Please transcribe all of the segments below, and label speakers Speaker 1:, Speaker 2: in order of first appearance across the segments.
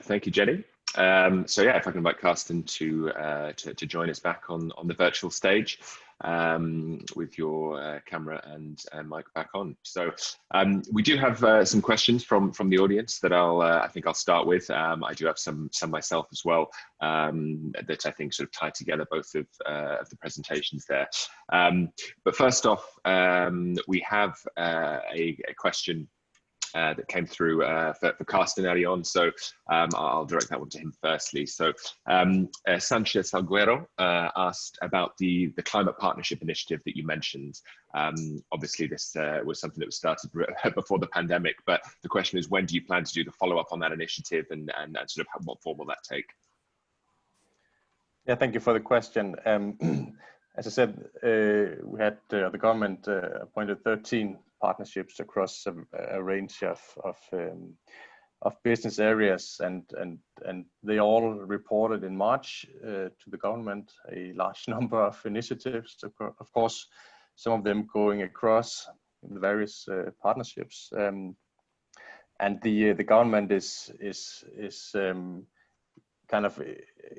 Speaker 1: Thank you, Jenni. So yeah, if I can invite Carsten to join us back on the virtual stage with your camera and mic back on. So we do have some questions from the audience that I think I'll start with. I do have some myself as well that I think sort of tie together both of the presentations there. But first off, we have a question that came through for Carsten early on, so I'll direct that one to him firstly. So Sanchez Alguero asked about the climate partnership initiative that you mentioned. Obviously this was something that was started before the pandemic, but the question is, when do you plan to do the follow-up on that initiative, and sort of what form will that take?
Speaker 2: Yeah, thank you for the question. As I said, we had the government appointed 13 partnerships across a range of business areas, and they all reported in March to the government a large number of initiatives. Of course, some of them going across the various partnerships, and the government is kind of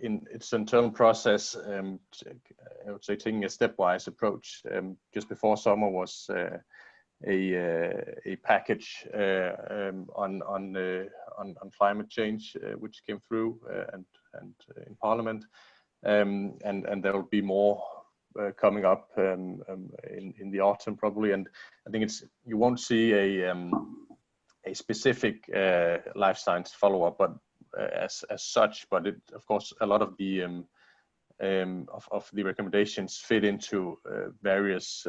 Speaker 2: in its internal process, I would say taking a stepwise approach. Just before summer was a package on climate change, which came through and in Parliament, and there will be more coming up in the autumn probably. And I think you won't see a specific life science follow-up, but as such, but of course a lot of the recommendations fit into various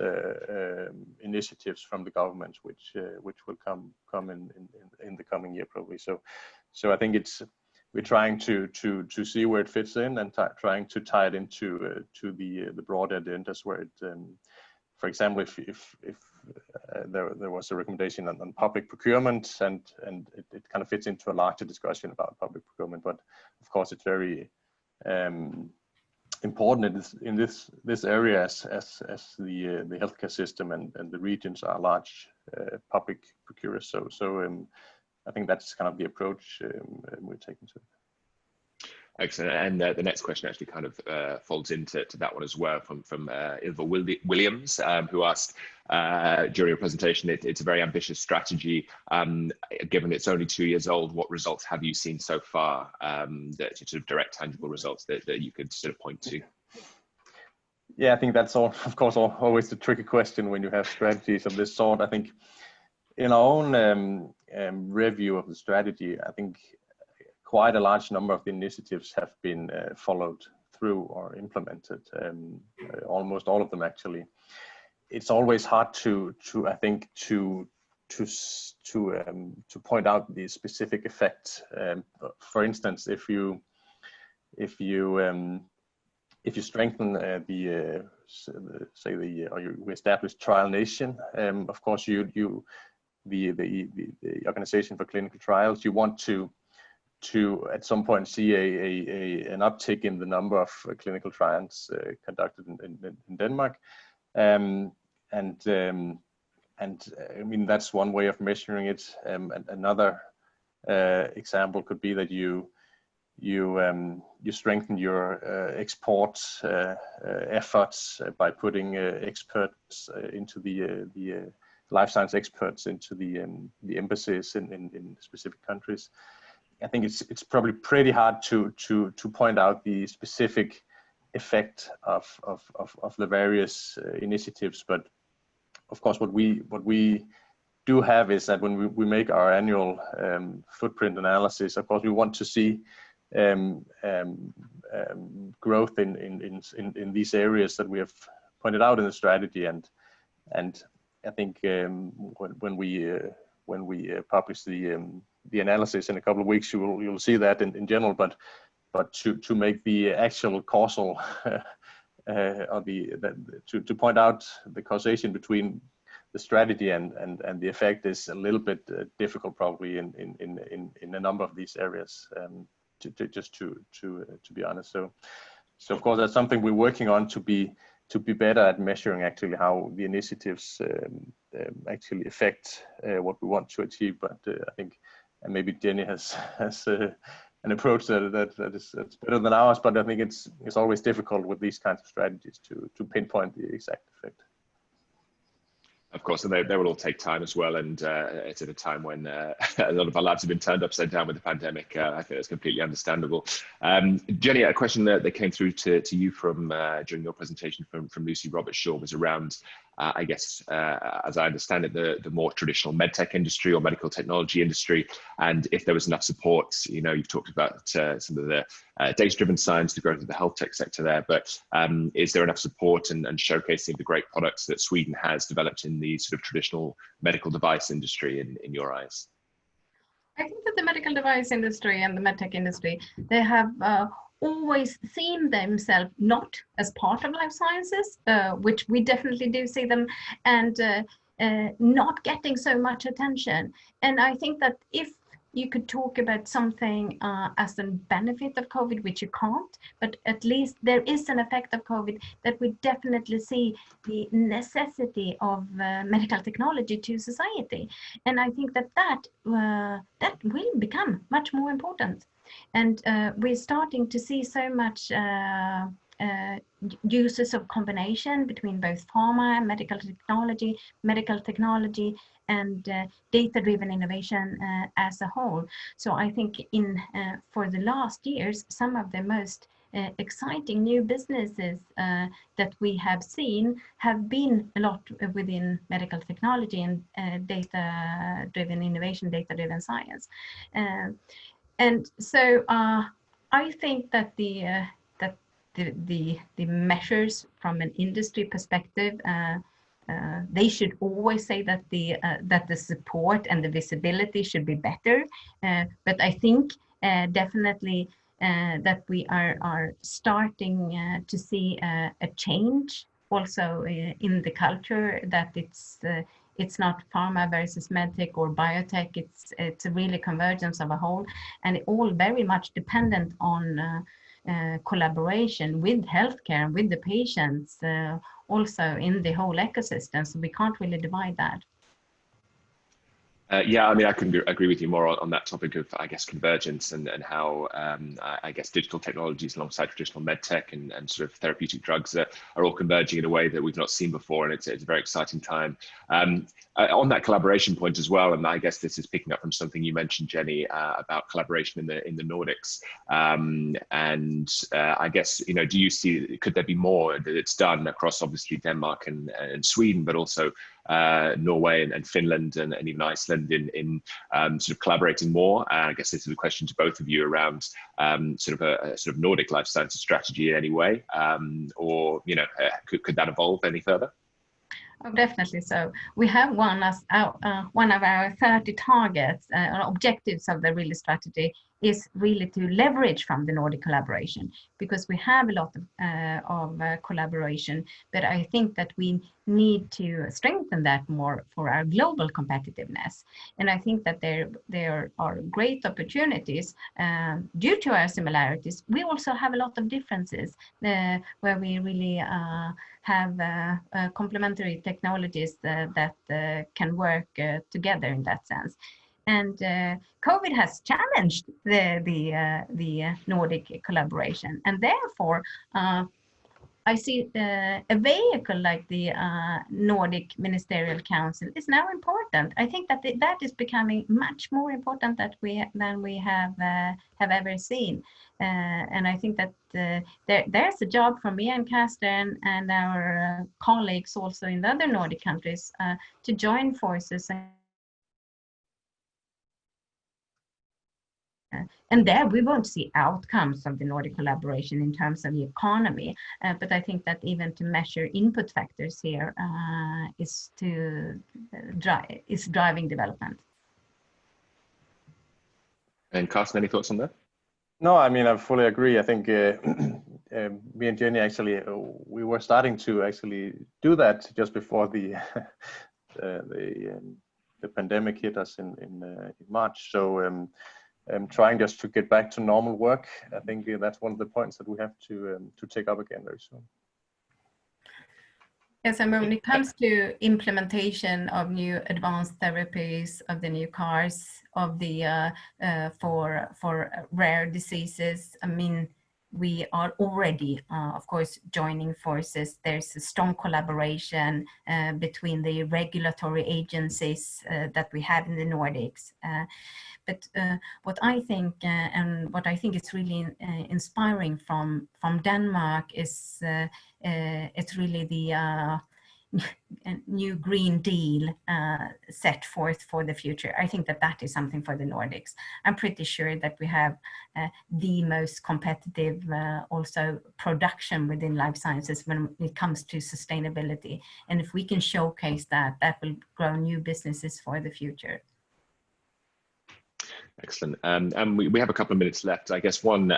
Speaker 2: initiatives from the government, which will come in the coming year probably. So I think we're trying to see where it fits in, and trying to tie it into the broader agendas where it, for example, if there was a recommendation on public procurement, and it kind of fits into a larger discussion about public procurement. But of course, it's very important in this area as the healthcare system and the regions are large public procurers. So I think that's kind of the approach we're taking to it.
Speaker 1: Excellent. And the next question actually kind of folds into that one as well, from Ilva Williams, who asked during your presentation, it's a very ambitious strategy. Given it's only 2 years old, what results have you seen so far, that sort of direct, tangible results that you could sort of point to?
Speaker 2: Yeah, I think that's all, of course, always the tricky question when you have strategies of this sort. I think in our own review of the strategy, I think quite a large number of the initiatives have been followed through or implemented, almost all of them actually. It's always hard to I think to point out the specific effect. For instance, if you strengthen or you establish trial nation, of course the Organization for Clinical Trials, you want to at some point see an uptick in the number of clinical trials conducted in Denmark, and I mean that's one way of measuring it. And another example could be that you strengthen your export efforts by putting experts into the life science experts into the embassies in specific countries. I think it's probably pretty hard to point out the specific effect of the various initiatives, but of course what we do have is that when we make our annual footprint analysis, of course we want to see growth in these areas that we have pointed out in the strategy, and I think when we publish the analysis in a couple of weeks, you'll see that in general, but to make the actual causal or to point out the causation between the strategy and the effect is a little bit difficult probably in a number of these areas, to be honest. So of course that's something we're working on, to be better at measuring actually how the initiatives actually affect what we want to achieve. But I think, and maybe Jenni has an approach that's better than ours, but I think it's always difficult with these kinds of strategies to pinpoint the exact effect.
Speaker 1: Of course, and they will all take time as well. And it's at a time when a lot of our labs have been turned upside down with the pandemic. I think that's completely understandable. Jenni, a question that came through to you from during your presentation from Lucy Roberts-Shaw was around, I guess, as I understand it, the more traditional medtech industry or medical technology industry, and if there was enough support. You know, you've talked about some of the data-driven science, the growth of the health tech sector there, but is there enough support and showcasing the great products that Sweden has developed in the sort of traditional medical device industry in your eyes?
Speaker 3: I think that the medical device industry and the medtech industry, they have always seen themselves not as part of life sciences, which we definitely do see them, and not getting so much attention. And I think that if you could talk about something as a benefit of COVID, which you can't, but at least there is an effect of COVID that we definitely see the necessity of medical technology to society. And I think that will become much more important. And we're starting to see so much uses of combination between both pharma and medical technology, and data-driven innovation as a whole. So I think for the last years, some of the most exciting new businesses that we have seen have been a lot within medical technology and data-driven innovation, data-driven science. And so I think that the measures from an industry perspective, they should always say that the support and the visibility should be better. But I think definitely that we are starting to see a change also in the culture, that it's not pharma versus medtech or biotech. It's a really convergence of a whole, and it all very much dependent on collaboration with healthcare and with the patients, also in the whole ecosystem. So we can't really divide that.
Speaker 1: Yeah, I mean, I couldn't agree with you more on that topic of, I guess, convergence and how, I guess, digital technologies alongside traditional medtech and sort of therapeutic drugs are all converging in a way that we've not seen before. And it's a very exciting time. On that collaboration point as well, and I guess this is picking up from something you mentioned, Jenni, about collaboration in the Nordics. I guess, you know, do you see, could there be more that it's done across obviously Denmark and Sweden, but also Norway and Finland and even Iceland in sort of collaborating more? I guess this is a question to both of you around sort of a sort of Nordic life sciences strategy in any way, or, you know, could that evolve any further?
Speaker 3: Oh, definitely so. We have one of our 30 targets or objectives of the really strategy is really to leverage from the Nordic collaboration, because we have a lot of collaboration, but I think that we need to strengthen that more for our global competitiveness. And I think that there are great opportunities due to our similarities. We also have a lot of differences where we really have complementary technologies that can work together in that sense. And COVID has challenged the Nordic collaboration, and therefore I see a vehicle like the Nordic Ministerial Council is now important. I think that that is becoming much more important than we have ever seen, and I think that there's a job for me and Carsten and our colleagues also in the other Nordic countries to join forces. And there we won't see outcomes of the Nordic collaboration in terms of the economy, but I think that even to measure input factors here is driving development.
Speaker 1: And Carsten, any thoughts on that?
Speaker 2: No, I mean, I fully agree. I think me and Jenni actually, we were starting to actually do that just before the pandemic hit us in March. So trying just to get back to normal work. I think that's one of the points that we have to take up again very soon.
Speaker 3: Yes, and when it comes to implementation of new advanced therapies, of the new cars, of the for rare diseases, I mean, we are already, of course, joining forces. There's a strong collaboration between the regulatory agencies that we have in the Nordics. But what I think and what I think is really inspiring from Denmark is it's really the new Green Deal set forth for the future. I think that that is something for the Nordics. I'm pretty sure that we have the most competitive also production within life sciences when it comes to sustainability. And if we can showcase that, that will grow new businesses for the future.
Speaker 1: Excellent. And we have a couple of minutes left. I guess one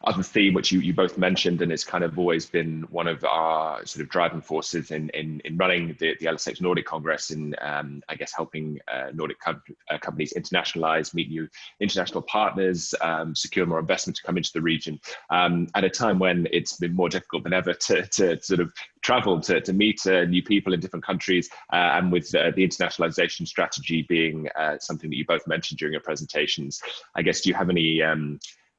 Speaker 1: other theme which you both mentioned, and it's kind of always been one of our sort of driving forces in running the LSX Nordic Congress, in I guess helping Nordic companies internationalize, meet new international partners, secure more investment to come into the region at a time when it's been more difficult than ever to sort of travel to meet new people in different countries, and with the internationalization strategy being something that you both mentioned during your presentations. I guess, do you have any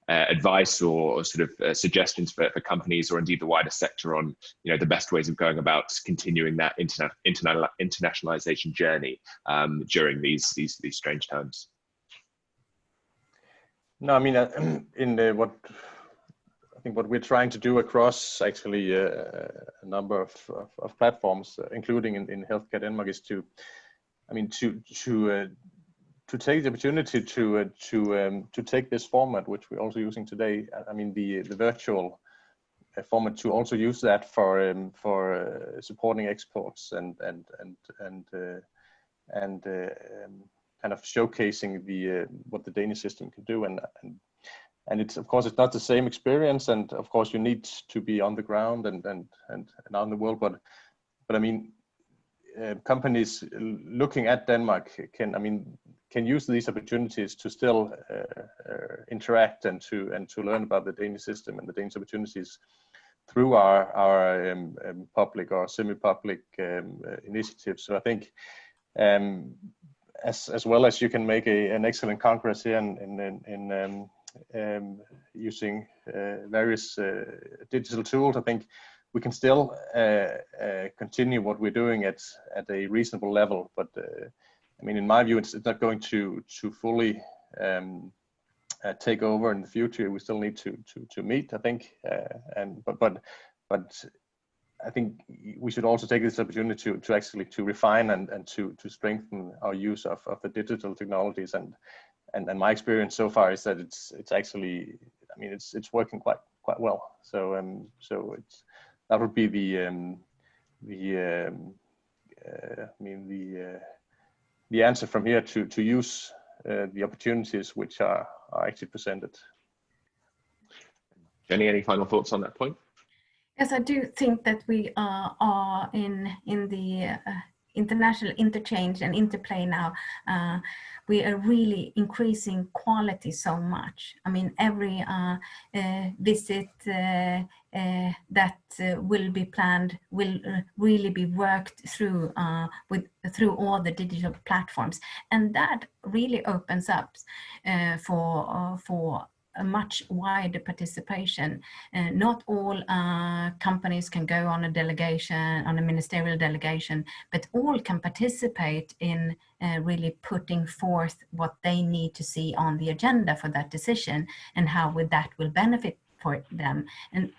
Speaker 1: advice or sort of suggestions for companies, or indeed the wider sector, on the best ways of going about continuing that internationalization journey during these strange times?
Speaker 2: No, I mean, what I think what we're trying to do across actually a number of platforms, including in Healthcare Denmark, is to take the opportunity to take this format, which we're also using today. I mean, the virtual format, to also use that for supporting exports and kind of showcasing what the Danish system can do. And it's, of course, it's not the same experience, and of course you need to be on the ground and out in the world. But I mean, companies looking at Denmark can use these opportunities to still interact and to learn about the Danish system and the Danish opportunities through our public or semi-public initiatives. So I think as well as you can make an excellent congress here in using various digital tools, I think we can still continue what we're doing at a reasonable level. But I mean, in my view, it's not going to fully take over in the future. We still need to meet, I think, but I think we should also take this opportunity to actually refine and to strengthen our use of the digital technologies. And my experience so far is that it's actually, I mean, it's working quite well. So that would be the answer from here, to use the opportunities which are actually presented.
Speaker 1: Jenni, any final thoughts on that point?
Speaker 3: Yes, I do think that we are in the international interchange and interplay now. We are really increasing quality so much. I mean, every visit that will be planned will really be worked through through all the digital platforms, and that really opens up for a much wider participation. Not all companies can go on a delegation, on a ministerial delegation, but all can participate in really putting forth what they need to see on the agenda for that decision, and how that will benefit for them. And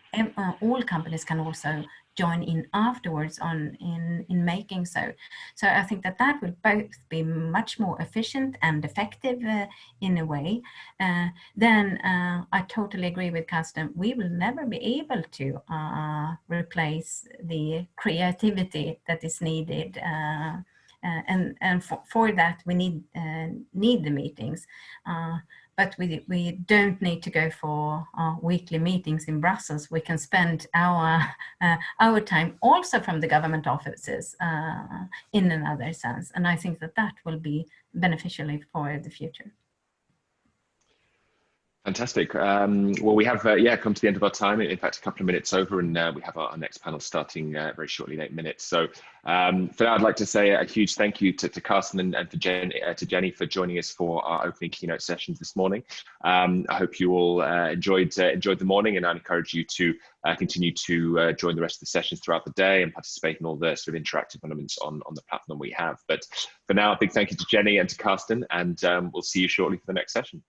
Speaker 3: all companies can also join in afterwards in making so. So I think that will both be much more efficient and effective in a way. Then I totally agree with Carsten. We will never be able to replace the creativity that is needed. And for that we need the meetings. But we don't need to go for weekly meetings in Brussels. We can spend our time also from the government offices in another sense. And I think that will be beneficial for the future.
Speaker 1: Fantastic. Well, we have come to the end of our time. In fact, a couple of minutes over, and we have our next panel starting very shortly in 8 minutes. So for now, I'd like to say a huge thank you to Carsten and to Jenni for joining us for our opening keynote sessions this morning. I hope you all enjoyed the morning, and I encourage you to continue to join the rest of the sessions throughout the day and participate in all the sort of interactive elements on the platform we have. But for now, a big thank you to Jenni and to Carsten, and we'll see you shortly for the next session.